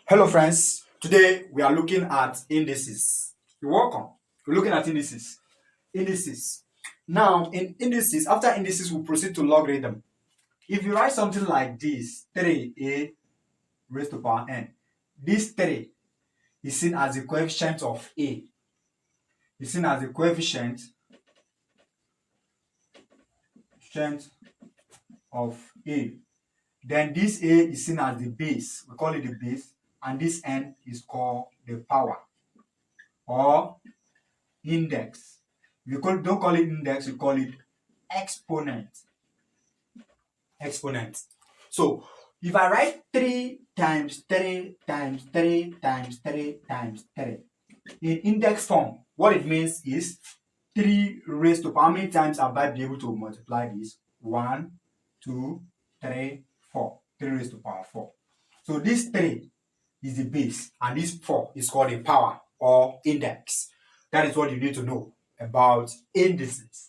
Hello friends, today we are looking at indices. You're welcome. We're looking at indices. Indices. Now in indices, after indices we proceed to logarithm. If you write something like this, 3a raised to power n, this 3 is seen as the coefficient of a. Is seen as the coefficient of a. Then this a is seen as the base. We call it the base, and this n is called the power or index. If you don't call it index, you call it exponent. Exponent. So if I write 3 times 3 times 3 times 3 times 3 in index form, what it means is 3 raised to how many times have I been able to multiply this? 1, 2, 3, 4. 3 raised to power 4. So this 3 is the base, and this 4 is called a power or index. That is what you need to know about indices.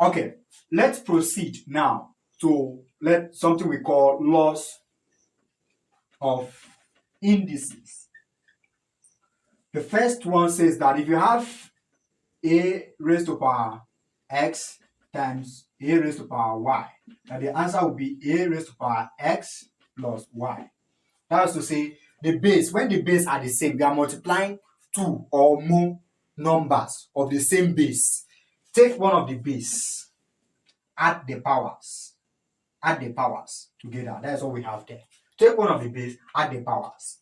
Okay, let's proceed now to something we call laws of indices. The first one says that if you have a raised to power x times a raised to power y, then the answer will be a raised to power x plus y. That is to say, the base, when the base are the same, we are multiplying two or more numbers of the same base. Take one of the base, add the powers together. That's what we have there. Take one of the base, add the powers.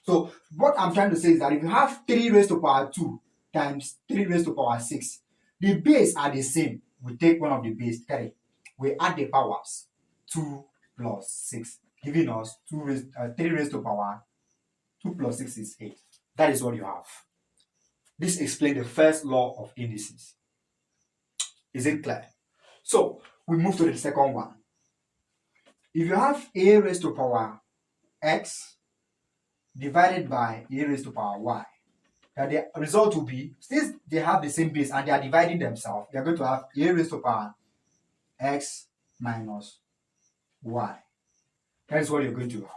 So what I'm trying to say is that if you have 3 raised to power 2 times 3 raised to power 6, the base are the same. We take one of the base, 3. We add the powers, 2 plus 6, giving us 3 raised to power 2 plus 6 is 8. That is what you have. This explains the first law of indices. Is it clear? So we move to the second one. If you have a raised to power x divided by a raised to power y, then the result will be, since they have the same base and they are dividing themselves, they are going to have a raised to power x minus y. That is what you're going to have.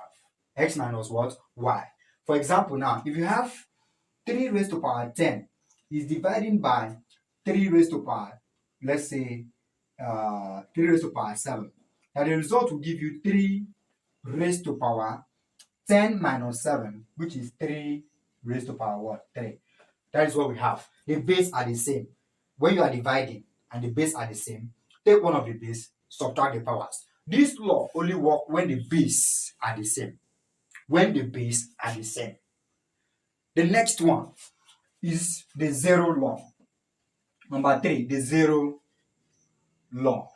X minus what? Y. For example, now, if you have 3 raised to power 10 is dividing by 3 raised to power, let's say, 3 raised to power 7. Now the result will give you 3 raised to power 10 minus 7, which is 3 raised to power what? 3. That is what we have. The base are the same. When you are dividing and the base are the same, take one of the base, subtract the powers. This law only works when the base are the same. When the base are the same. The next one is the zero law. Number 3, the zero law.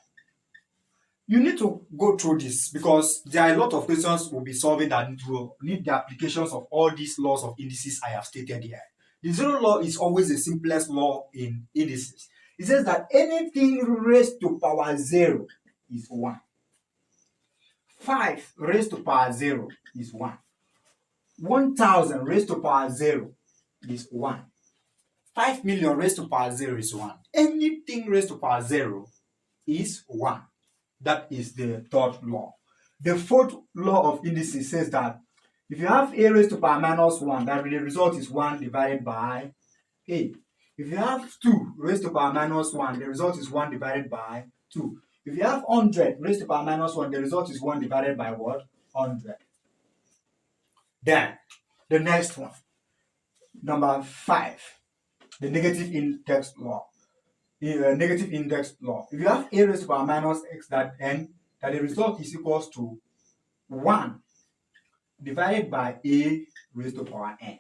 You need to go through this because there are a lot of questions we'll be solving that need the applications of all these laws of indices I have stated here. The zero law is always the simplest law in indices. It says that anything raised to power 0 is 1. 5 raised to power 0 is 1. 1000 raised to power 0 is 1. 5 million raised to power 0 is 1. Anything raised to power 0 is 1. That is the third law. The fourth law of indices says that if you have a raised to power minus 1, that the result is 1 divided by a. If you have 2 raised to power minus 1, the result is 1 divided by 2. If you have 100 raised to power minus 1, the result is 1 divided by what? 100. Then, the next one, number 5, the negative index law. Negative index law. If you have a raised to power minus x that the result is equals to 1 divided by a raised to power n.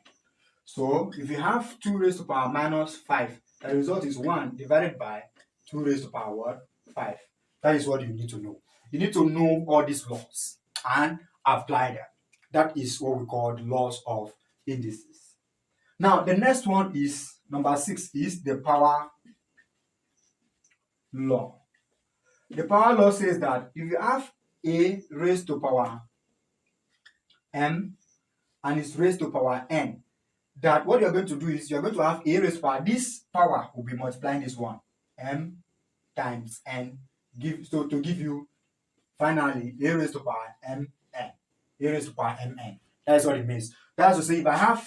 So if you have 2 raised to power minus 5, the result is 1 divided by 2 raised to power what? 5. That is what you need to know. You need to know all these laws and apply them. That is what we call the laws of indices. Now the next one is number 6 is the power law. The power law says that if you have a raised to power m and it's raised to power n, that what you're going to do is you're going to have a raised to power. This power will be multiplying this one, m times n, to give you finally a raised to power mn. A raised to power mn. That's what it means. That's to say if I have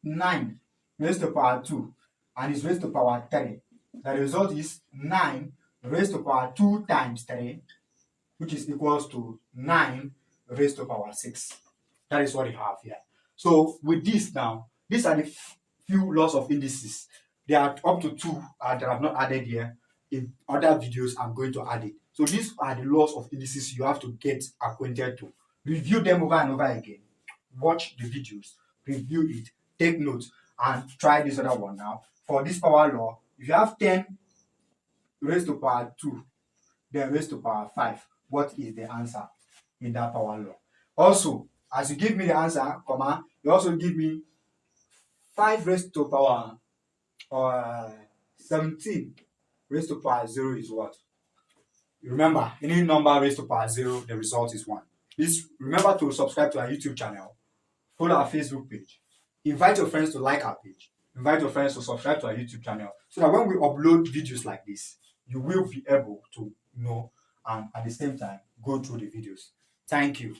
9 raised to the power 2 and it's raised to the power 3, the result is 9 raised to the power 2 times 3, which is equals to 9 raised to the power 6. That is what you have here. So with this now, these are the few laws of indices. There are up to 2 that I've not added here. In other videos, I'm going to add it. So these are the laws of indices you have to get acquainted to. Review them over and over again. Watch the videos, review it, take notes, and try this other one now. For this power law, if you have 10 raised to power 2, then raised to power 5, what is the answer in that power law? Also, as you give me the answer, comma, you also give me 5 raised to power 17 raised to power 0 is what? Remember, any number raised to power 0, the result is 1. Please remember to subscribe to our YouTube channel, follow our Facebook page, invite your friends to like our page, invite your friends to subscribe to our YouTube channel, so that when we upload videos like this, you will be able to know and at the same time go through the videos. Thank you.